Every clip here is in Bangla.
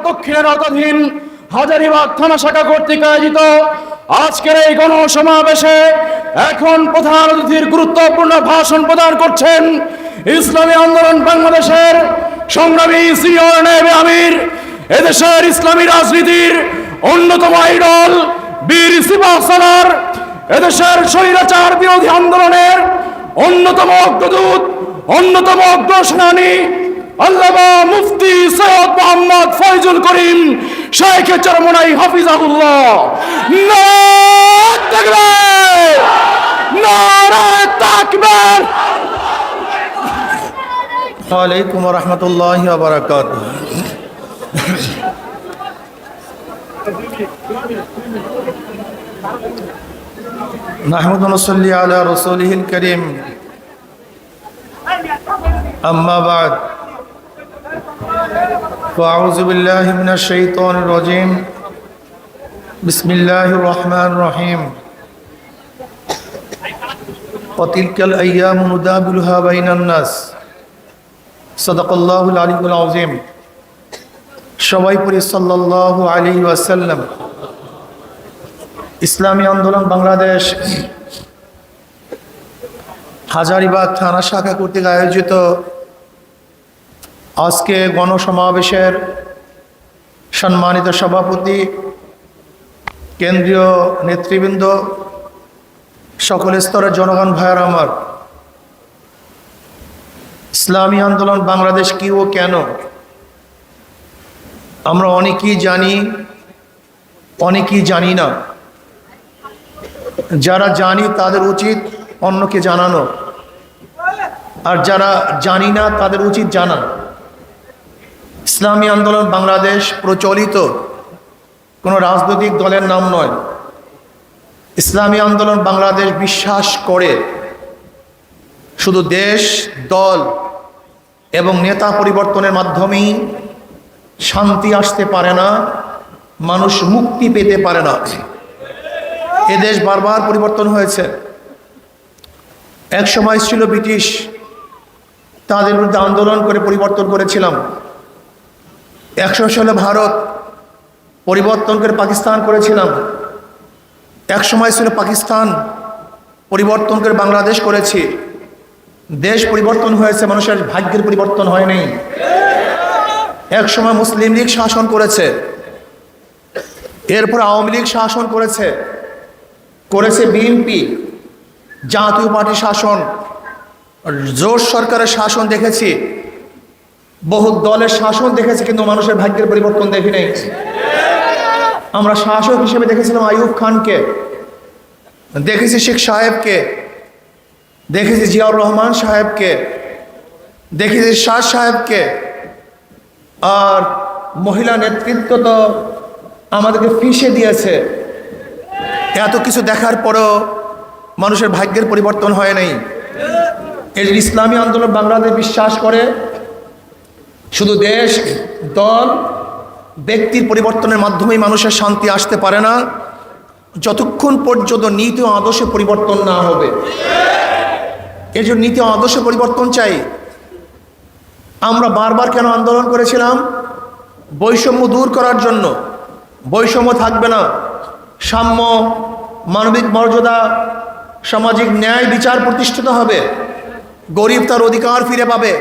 দক্ষিণের আওতাধীন হাজারীবাগ থানা শাখা কর্তৃক আয়োজিত আজকের এই গণসমাবেশে এখন প্রধান অতিথির গুরুত্বপূর্ণ ভাষণ প্রদান করছেন ইসলামী আন্দোলন বাংলাদেশের সংগ্রামী সিনিয়র নায়েব আমির, এদেশের ইসলামী রাজনীতির অন্যতম আইডল বীর সিপাহ সালার, এদেশের স্বৈরাচার বিরোধী আন্দোলনের অন্যতম অগ্রদূত, অন্যতম অগ্রসেনানী আল্লামা মুফতি সৈয়দ মোহাম্মদ ফয়জুল করিম শেখ চরমনাই হাফিজাহুল্লাহ। নারে তাকবীর, নারে তাকবীর। ওয়ালাইকুম ওয়া রাহমাতুল্লাহি ওয়া বারাকাতুহু। নাহমাদু ওয়া নুসাল্লি আলা রাসূলিহিল কারীম। আম্মা বা'দ। ফাআউযু বিল্লাহি মিনাশ শাইতানির রাজীম। বিসমিল্লাহির রহমানির রহিম। ওয়া তিলকাল আইয়ামু নুদাবিলুহা বাইনান নাস। সাদাকাল্লাহুল আলিয়্যুল আযীম। সবাই পড়ি সাল্লাল্লাহু আলাইহি ওয়াসাল্লাম। ইসলামী আন্দোলন বাংলাদেশ হাজারীবাগ থানা শাখা কর্তৃক আয়োজিত আজকে গণসমাবেশের সম্মানিত সভাপতি, কেন্দ্রীয় নেতৃবৃন্দ, সকল স্তরের জনগণ ভাইয়ের আমার, ইসলামী আন্দোলন বাংলাদেশ কি ও কেন আমরা অনেকেই জানি, অনেকেই জানি না। যারা জানি তাদের উচিত অন্যকে জানানো, আর যারা জানি না তাদের উচিত জানা। ইসলামী আন্দোলন বাংলাদেশ প্রচলিত কোনো রাজনৈতিক দলের নাম নয়। ইসলামী আন্দোলন বাংলাদেশ বিশ্বাস করে শুধু দেশ, দল এবং নেতা পরিবর্তনের মাধ্যমেই শান্তি আসতে পারে না, মানুষ মুক্তি পেতে পারে না। এদেশ বারবার পরিবর্তন হয়েছে। এক সময় ছিল ব্রিটিশ, তাদের বিরুদ্ধে আন্দোলন করে পরিবর্তন করেছিলাম। 100 সালে ভারত, পরিবর্তন করে পাকিস্তান করেছিলাম। এক সময় ছিল পাকিস্তান, পরিবর্তন করে বাংলাদেশ করেছি। দেশ পরিবর্তন হয়েছে, মানুষের ভাগ্যের পরিবর্তন হয়নি। এক সময় মুসলিম লীগ শাসন করেছে, এরপর আওয়ামী লীগ শাসন করেছে, করেছে বিএনপি, জাতীয় পার্টি শাসন, জোট সরকারের শাসন দেখেছি, বহু দলের শাসন দেখেছি, কিন্তু মানুষের ভাগ্যের পরিবর্তন দেখি নাই। আমরা শাসক হিসেবে দেখেছিলাম আইয়ুব খানকে, দেখেছি শেখ সাহেবকে, দেখেছি জিয়াউর রহমান সাহেবকে, দেখেছি শাহ সাহেবকে, আর মহিলা নেতৃত্ব তো আমাদেরকে ফিসে দিয়েছে। এত কিছু দেখার পরও মানুষের ভাগ্যের পরিবর্তন হয় নাই। এই ইসলামী আন্দোলন বাংলাদেশ বিশ্বাস করে শুধু দেশ, দল, ব্যক্তির পরিবর্তনের মাধ্যমেই মানুষের শান্তি আসতে পারে না, যতক্ষণ পর্যন্ত নীতি ও আদর্শে পরিবর্তন না হবে। এই জন্য নীতি ও আদর্শে পরিবর্তন চাই। আমরা বারবার কেন আন্দোলন করেছিলাম? বৈষম্য দূর করার জন্য। বৈষম্য থাকবে না, সাম্য, মানবিক মর্যাদা, সামাজিক ন্যায় বিচার প্রতিষ্ঠিত হবে। গরিব তার অধিকার ফিরে পাবে,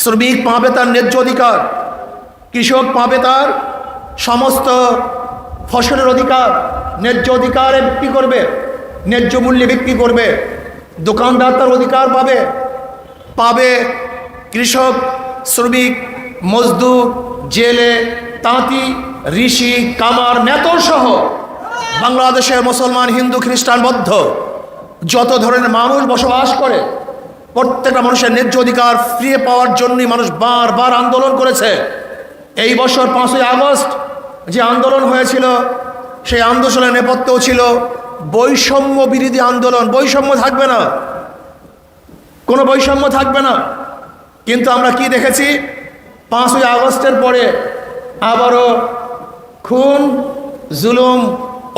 শ্রমিক পাবে তার ন্যায্য অধিকার, কৃষক পাবে তার সমস্ত ফসলের অধিকার, ন্যায্য অধিকারে বিক্রি করবে, ন্যায্য মূল্যে বিক্রি করবে। দোকানদার তার অধিকার পাবে, পাবে কৃষক, শ্রমিক, মজদুর, জেলে, তাঁতি, ঋষি, কামার, নেতর সহ বাংলাদেশের মুসলমান, হিন্দু, খ্রিস্টান, বৌদ্ধ যত ধরনের মানুষ বসবাস করে, প্রত্যেকটা মানুষের ন্যায্য অধিকার ফিরে পাওয়ার জন্যই মানুষ বারবার আন্দোলন করেছে। এই বছর 5ই আগস্ট যে আন্দোলন হয়েছিল, সেই আন্দোলনের নেপথ্যেও ছিল বৈষম্য বিরোধী আন্দোলন। বৈষম্য থাকবে না, কোনো বৈষম্য থাকবে না। কিন্তু আমরা কি দেখেছি? 5ই আগস্টের পরে আবারও খুন, জুলুম,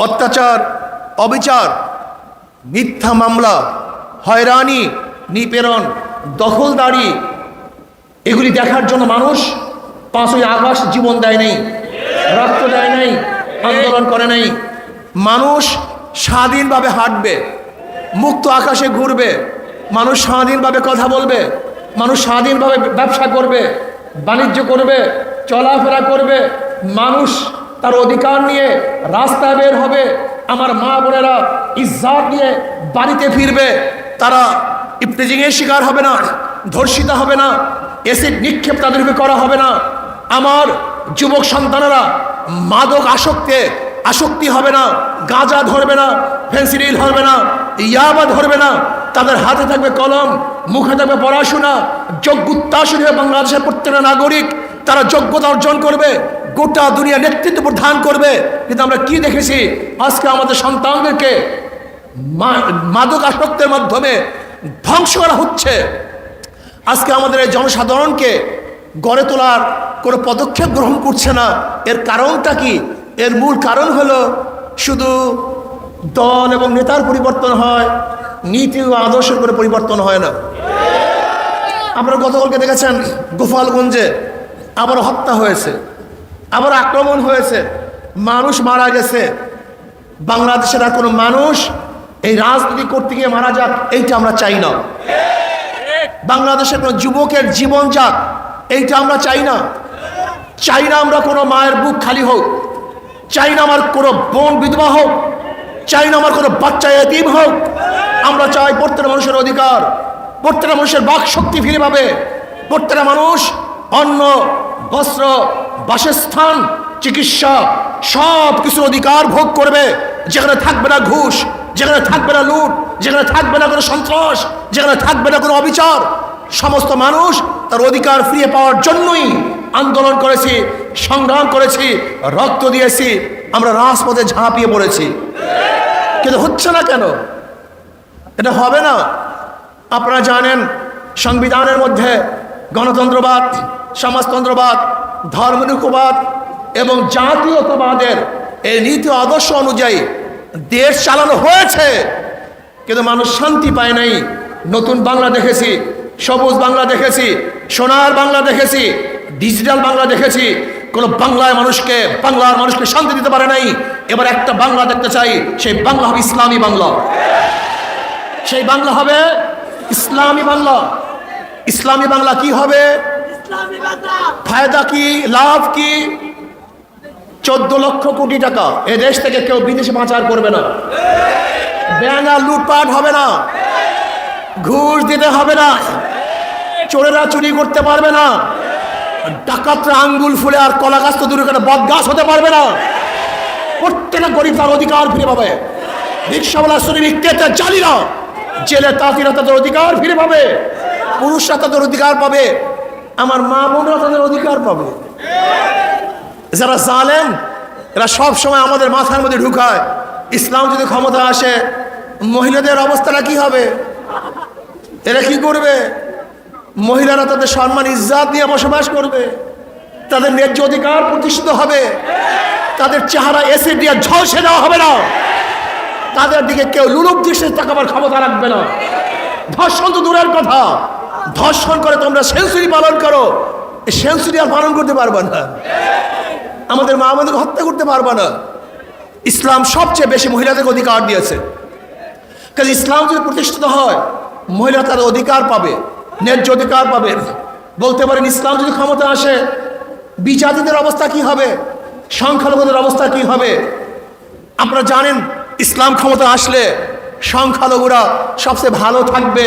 অত্যাচার, অবিচার, মিথ্যা মামলা, হয়রানি, নিপীড়ন, দখলদারি, এগুলি দেখার জন্য মানুষ 5ই আগস্ট জীবন দেয় নাই, রক্ত দেয় নাই, আন্দোলন করে নাই। মানুষ স্বাধীনভাবে হাঁটবে, মুক্ত আকাশে ঘুরবে, মানুষ স্বাধীনভাবে কথা বলবে, মানুষ স্বাধীনভাবে ব্যবসা করবে, বাণিজ্য করবে, চলাফেরা করবে, মানুষ তার অধিকার নিয়ে রাস্তায় বের হবে। আমার মা বোনেরা ইজ্জত নিয়ে বাড়িতে ফিরবে, তারা ইফতিজিংয়ের শিকার হবে না, ধর্ষিতা হবে না, এসিড নিক্ষেপ তাদের উপরে করা হবে না। আমার যুবক সন্তানেরা মাদক আসক্তি হবে না, গাঁজা ধরবে না, ফেন্সিডিল ধরবে না, ইয়াবা ধরবে না। তাদের হাতে থাকবে কলম, মুখে থাকবে পড়াশোনা, যোগ্যতা শুরু হবে। বাংলাদেশের প্রত্যেকটা নাগরিক তারা যোগ্যতা অর্জন করবে, গোটা দুনিয়া নেতৃত্ব প্রদান করবে। কিন্তু আমরা কি দেখেছি, আজকে আমাদের সন্তানদেরকে মাদক আসক্তের মাধ্যমে ধ্বংস করা হচ্ছে। আজকে আমাদের এই জনসাধারণকে গড়ে তোলার কোনো পদক্ষেপ গ্রহণ করছে না। এর কারণটা কি? এর মূল কারণ হলো শুধু দল এবং নেতার পরিবর্তন হয়, নীতি ও আদর্শের করে পরিবর্তন হয় না। আপনারা গতকালকে দেখেছেন গোপালগঞ্জে আবার হত্যা হয়েছে, আবার আক্রমণ হয়েছে, মানুষ মারা গেছে। বাংলাদেশের আর কোনো মানুষ এই রাজনীতি করতে গিয়ে মারা যাক, এইটা আমরা চাই না। বাংলাদেশের কোনো যুবকের জীবন যাক, এইটা আমরা চাই না। চাই না আমরা কোনো মায়ের বুক খালি হোক, চাই না আমার কোনো বোন বিধবা হোক, চাই না আমার কোনো বাচ্চা এতিম হোক। আমরা চাই প্রত্যেকটা মানুষের অধিকার, প্রত্যেকটা মানুষের বাক শক্তি ফিরে পাবে, প্রত্যেকটা মানুষ অন্ন, বস্ত্র, বাসস্থান, চিকিৎসা সব কিছুর অধিকার ভোগ করবে, যেখানে থাকবে না ঘুষ, যেখানে থাকবে না লুট, যেখানে থাকবে না কোনো সন্ত্রাস, যেখানে থাকবে না কোনো অবিচার। সমস্ত মানুষ তার অধিকার ফিরে পাওয়ার জন্যই আন্দোলন করেছি, সংগ্রাম করেছি, রক্ত দিয়েছি, আমরা রাজপথে ঝাঁপিয়ে পড়েছি। কিন্তু হচ্ছে না কেন? এটা হবে না। আপনারা জানেন সংবিধানের মধ্যে গণতন্ত্রবাদ, সমাজতন্ত্রবাদ, ধর্মনিরপেক্ষবাদ এবং জাতীয়তাবাদের এই নীতি আদর্শ অনুযায়ী দেশ চালানো হয়েছে, কিন্তু মানুষ শান্তি পায় নাই। নতুন বাংলা দেখেছি, সবুজ বাংলা দেখেছি, সোনার বাংলা দেখেছি, ডিজিটাল বাংলা দেখেছি, কোনো বাংলার মানুষকে শান্তি দিতে পারে নাই। এবার একটা বাংলা দেখতে চাই, সেই বাংলা হবে ইসলামী বাংলা, সেই বাংলা হবে ইসলামী বাংলা। ইসলামী বাংলা কি হবে? ফায়দা কি, লাভ কি? 14 লক্ষ কোটি টাকা এ দেশ থেকে কেউ বিদেশে পাচার করবে না, ব্যাঙা লুটপাট হবে না, ঘুষ দিতে হবে না, চোরেরা চুরি করতে পারবে না, ডাকাতরা আঙ্গুল ফুলে আর কলা গাছ তো দূরে করে বট গাছ হতে পারবে না। প্রত্যেকটা গরিব তার অধিকার ফিরে পাবে। রিক্সাওয়ালা, শ্রমিক, ক্রেতা, জালিরা, জেলে তাঁতিরা তাদের অধিকার ফিরে পাবে, পুরুষরা তাদের অধিকার পাবে, আমার মা বোনরা তাদের অধিকার পাবে। যারা জালেম এরা সব সময় আমাদের মাথার মধ্যে ঢুকায়, ইসলাম যদি ক্ষমতা আসে মহিলাদের অবস্থাটা কি হবে? এরা কি করবে? মহিলারা তাদের সম্মান ইজ্জত নিয়ে বসবাস করবে, তাদের ন্যায্য অধিকার প্রতিষ্ঠিত হবে, তাদের চেহারা এসিড দিয়ে ঝলসে দেওয়া হবে না, তাদের দিকে কেউ লুলুপ দৃষ্টিতে তাকাবার ক্ষমতা রাখবে না। ধর্ষণ তো দূরের কথা, ধর্ষণ করে তোমরা সেঞ্চুরি পালন করো, এই সেঞ্চুরি আর পালন করতে পারবে না, আমাদের মা বোনদেরকে হত্যা করতে পারবে না। ইসলাম সবচেয়ে বেশি মহিলাদের অধিকার দিয়েছে, কাজে ইসলাম যদি প্রতিষ্ঠিত হয় মহিলা তাদের অধিকার পাবে, ন্যায্য অধিকার পাবে। বলতে পারেন ইসলাম যদি ক্ষমতা আসে বিজাতিদের অবস্থা কি হবে, সংখ্যালঘুদের অবস্থা কি হবে? আপনারা জানেন ইসলাম ক্ষমতা আসলে সংখ্যালঘুরা সবচেয়ে ভালো থাকবে,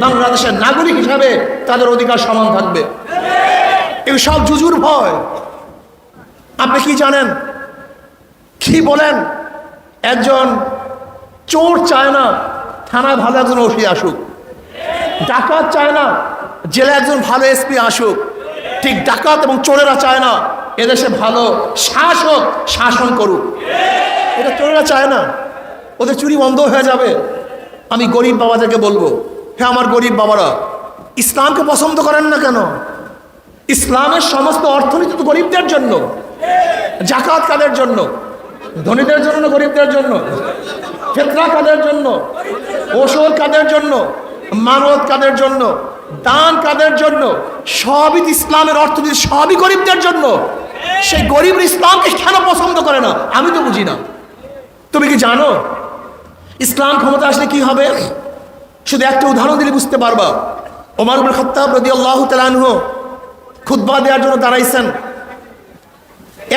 বাংলাদেশের নাগরিক হিসাবে তাদের অধিকার সমান থাকবে। এগুলো সব জুজুর ভয়। আপনি কি জানেন, কি বলেন? একজন চোর চায় না থানায় ভালো একজন ওসি আসুক, ডাকাত চায় না জেলে একজন ভালো এসপি আসুক, ঠিক ডাকাত এবং চোরেরা চায় না এদেশে ভালো শাসক শাসন করুক। এটা চোরেরা চায় না, ওদের চুরি বন্ধ হয়ে যাবে। আমি গরিব বাবাদেরকে বলবো, হ্যাঁ আমার গরিব বাবারা, ইসলামকে পছন্দ করেন না কেন? ইসলামের সমস্ত অর্থনীতি তো গরিবদের জন্য। জাকাত কাদের জন্য? ধনীদের জন্য না গরিবদের জন্য? ফিতরা কাদের জন্য? ওসর কাদের জন্য? মানত কাদের জন্য? দান কাদের জন্য? সবই তো ইসলামের অর্থনীতি, সবই গরিবদের জন্য। সেই গরিব ইসলামকে কেন পছন্দ করে না আমি তো বুঝি না। তুমি কি জানো ইসলাম ক্ষমতা আসলে কি হবে? শুধু একটা উদাহরণ দিলে বুঝতে পারবা। ওমর ইবনে খাত্তাব রাদিয়াল্লাহু তাআলা আনহু খুতবা দেওয়ার জন্য দাঁড়াইছেন।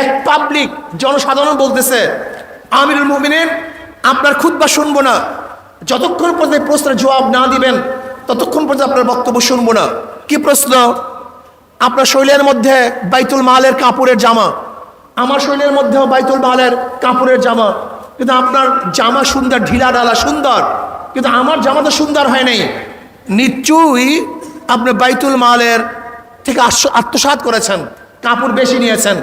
এক পাবলিক জনসাধারণ বলতেছে, আমিরুল মুমিনিন আপনার খুতবা শুনবো না, যতক্ষণ পর্যন্ত প্রশ্নের জবাব না দিবেন ততক্ষণ পর্যন্ত আপনার বক্তব্য শুনবো না। কি প্রশ্ন? আপনার শরীরের মধ্যে বাইতুল মালের কাপড়ের জামা, আমার শরীরের মধ্যেও বাইতুল মালের কাপড়ের জামা, কিন্তু আপনার জামা সুন্দর, ঢিলা ঢালা সুন্দর, কিন্তু আমার জামা তো সুন্দর হয় নাই। নিশ্চয়ই আপনি বাইতুল মালের থেকে আত্মসাৎ করেছেন, কাপড় বেশি নিয়েছেন।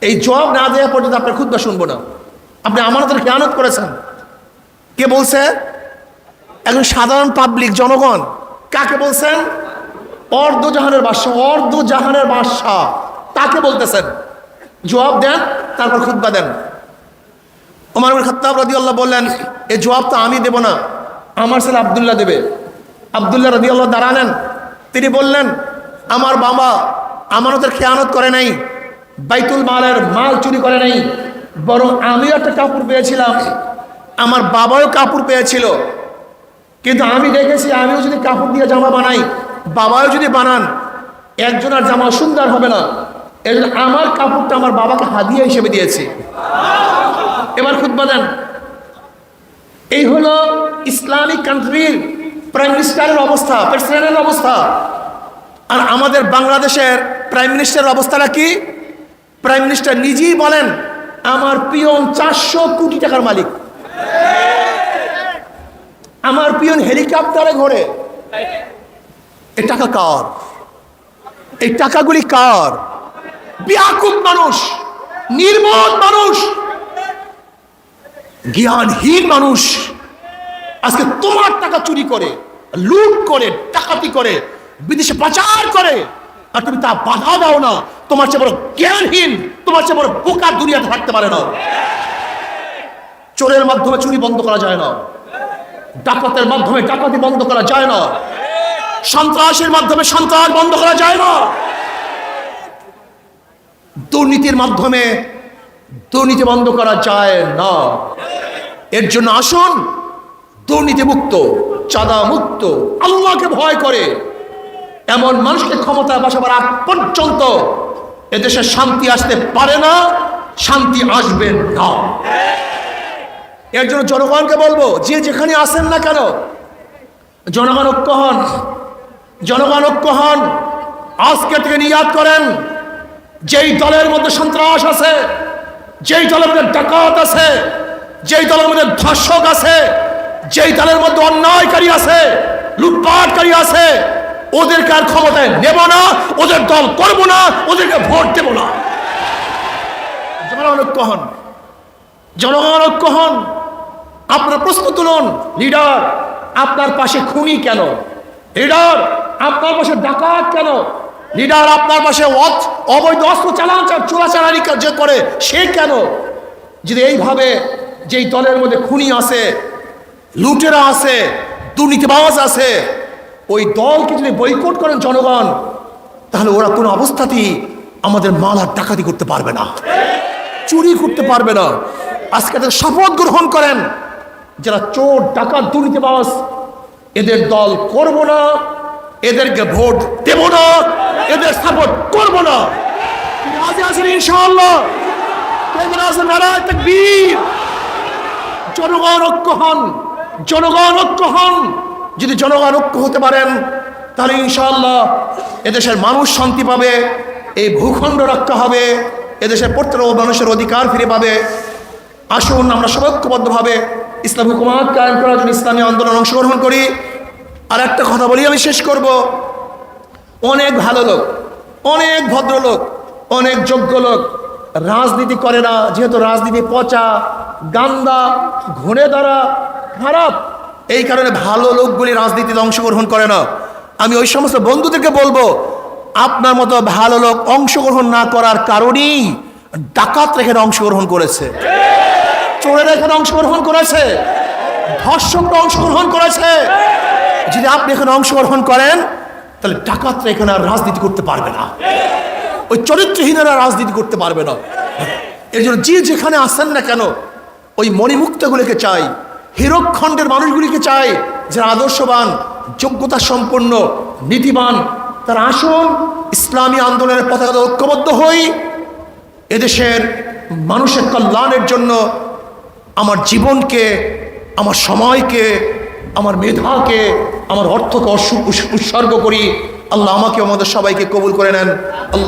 এই জবাব না দেওয়া পর্যন্ত আপনার খুতবা শুনবো না। আপনি আমানতের খেয়ানত করেছেন। কে বলছে? একজন সাধারণ পাবলিক, জনগণ। কাকে বলছেন? অর্ধজাহানের বাদশা, অর্ধজাহানের বাদশা তাকে বলতেছেন। জবাব দেন, তারপর খুতবা দেন। ওমর ইবনে খাত্তাব রাদিয়াল্লাহু বললেন, এই জবাব তো আমি দেব না, আমার ছেলে আব্দুল্লাহ দেবে। আব্দুল্লাহ রাদিয়াল্লাহু দাঁড়ালেন। তিনি বললেন, আমার বাবা আমানতের খেয়ানত করে নাই, বাইতুল মালের মাল চুরি করে নাই, বরং আমিও একটা কাপড় পেয়েছিলাম, আমার বাবাও কাপড় পেয়েছিল, কিন্তু আমি দেখেছি আমিও যদি কাপড় দিয়ে জামা বানাই, বাবাও যদি বানান, একজনের জামা সুন্দর হবে না। এই জন্য আমার কাপড়টা আমার বাবাকে হাদিয়া হিসেবে দিয়েছি। এবার খুতবা দেন। এই হলো ইসলামিক কান্ট্রির প্রাইম মিনিস্টারের অবস্থা, প্রেসিডেন্টের অবস্থা। আর আমাদের বাংলাদেশের প্রাইম মিনিস্টারের অবস্থাটা কি? প্রাইম মিনিস্টার নিজেই বলেন, আমার পিয়ন 400 কোটি টাকার মালিক, আমার পিয়ন হেলিকপ্টারে ঘোরে। এই টাকা কার? এই টাকাগুলি কার? বেয়াকুব মানুষ, নির্বোধ মানুষ, জ্ঞানহীন মানুষ আজকে তোমার টাকা চুরি করে, লুট করে, ডাকাতি করে, বিদেশে পাচার করে, আর তুমি তা বাধা দাও না। তোমার চেয়ে বড় জ্ঞানহীন, তোমার চেয়ে বড় বোকা দুনিয়াতে থাকতে পারে না। চোরের মাধ্যমে চুরি বন্ধ করা যায় না, ডাকাতের মাধ্যমে ডাকাতি বন্ধ করা যায় না, সন্ত্রাসের মাধ্যমে সন্ত্রাস বন্ধ করা যায় না, দুর্নীতির মাধ্যমে দুর্নীতি বন্ধ করা যায় না। এর জন্য আসুন দুর্নীতি মুক্ত, চাঁদা মুক্ত, আল্লাহকে ভয় করে এমন মানুষকে ক্ষমতায় বসাবার আগ পর্যন্ত এদেশে শান্তি আসতে পারে না, শান্তি আসবে না। এর জন্য জনগণকে বলবো, যে যেখানে আসেন না কেন, জনগণ ঐক্য হন, জনগণ ঐক্য হন। আজকে থেকে নিয়াত করেন, যেই দলের মধ্যে সন্ত্রাস আছে, যেই দলের মধ্যে ডাকাত আছে, যেই দলের মধ্যে ধর্ষক আছে, যেই দলের মধ্যে অন্যায়কারী আছে, লুটপাটকারী আছে, ওদেরকে আর ক্ষমতায় নেব না, ওদের দল করবো না, ওদেরকে ভোট দেব না। জনগণ ঐক্য হন, জনগণ ঐক্য হন। আপনারা প্রশ্ন তুলুন, লিডার আপনার পাশে খুনি কেন? লিডার আপনার পাশে ডাকাত কেন? লিডার আপনার পাশে অবৈধ অস্ত্র চোরাচালানি যে করে সে কেন? যদি এইভাবে যেই দলের মধ্যে খুনি আছে, লুটেরা আছে, দুর্নীতিবাজ আছে, ওই দলকে যদি বয়কট করেন জনগণ, তাহলে ওরা কোনো অবস্থাতেই আমাদের মাল আর ডাকাতি করতে পারবে না, চুরি করতে পারবে না। আজকে তাদের শপথ গ্রহণ করেন, যারা চোর, ডাকাত, দুর্নীতিবাজ, এদের দল করব না, এদেরকে ভোট দেব না, এদের সাপোর্ট করব না। রাজি আছেন ইনশাআল্লাহ? নারায়ে তাকবীর। জনগণ ঐক্য হন, জনগণ ঐক্য হন। যদি জনগণ ঐক্য হতে পারেন, তাহলে ইনশাআল্লাহ এদেশের মানুষ শান্তি পাবে, এই ভূখণ্ড রক্ষা হবে, এদেশের প্রত্যেক মানুষের অধিকার ফিরে পাবে। আসুন আমরা সবাই ঐক্যবদ্ধভাবে ইসলামী হুকুমত কায়েম করার জন্য ইসলামী আন্দোলন অংশগ্রহণ করি। আর একটা কথা বলি, আমি শেষ করব। অনেক ভালো লোক, অনেক ভদ্রলোক, অনেক যোগ্য লোক রাজনীতি করে না, যেহেতু রাজনীতি পচা, গান্দা, ঘুরে দাঁড়া, খারাপ, এই কারণে ভালো লোকগুলি রাজনীতিতে অংশগ্রহণ করে না। আমি ওই সমস্ত বন্ধুদেরকে বলবো, আপনার মতো ভালো লোক অংশগ্রহণ না করার কারণেই ডাকাতরা এখানে অংশগ্রহণ করেছে, চোরেরা এখানে অংশগ্রহণ করেছে, ধর্ষকরা অংশগ্রহণ করেছে। যদি আপনি এখানে অংশগ্রহণ করেন, তাহলে ডাকাতরা এখানে আর রাজনীতি করতে পারবে না, ওই চরিত্রহীনেরা রাজনীতি করতে পারবে না। এর জন্য যে যেখানে আসেন না কেন ওই মণিমুক্তগুলিকে চাই, হীরকখণ্ডের মানুষগুলিকে চাই যারা আদর্শবান, যোগ্যতা সম্পন্ন, নীতিবান। তারা আসুন, ইসলামী আন্দোলনের পতাকা ঐক্যবদ্ধ হই, এদেশের মানুষের কল্যাণের জন্য আমার জীবনকে, আমার সময়কে, আমার মেধাকে, আমার অর্থকে উৎসর্গ করি। আল্লাহ আমাকে আমাদের সবাইকে কবুল করে নেন। আল্লাহ